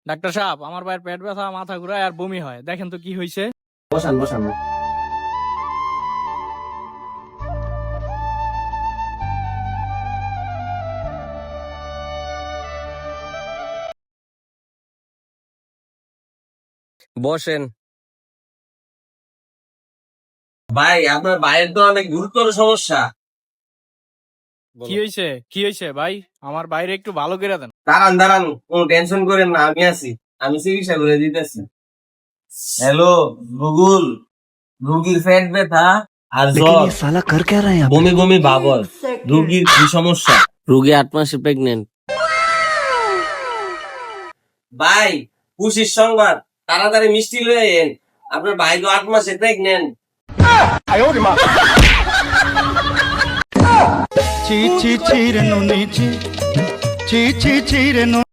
Doctor সাহেব, আমার ভাইয়ের পেট ব্যথা, মাথা ঘুরায় আর বমি হয়, দেখেন তো কি হয়েছে। বসান বসান। বসেন। ভাই, আপনার ভাইয়ের তো অনেক গুরুতর সমস্যা। কি হয়েছে, কি হয়েছে ভাই? আমার বাইরে একটু ভালো করে দেন। দাঁড়ান দাঁড়ান, কোনো টেনশন করেন না, আমি আছি, আমি চিকিৎসা করে দিতেছি। হ্যালো গুগল, রোগীর পেট ব্যথা আর জ্বর, साला कर क्या रहा है यहाँ पे? বমি বমি ভাব হয়। রোগীর কি সমস্যা? রোগী 8 মাসে প্রেগনেন্ট। ভাই, খুশির সংবাদ, তাড়াতাড়ি মিষ্টি লয়ে আইন, আপনার ভাই তো 8 মাসে প্রেগনেন্ট। ची ची ची रे नूनी ची ची ची ची रे नूनी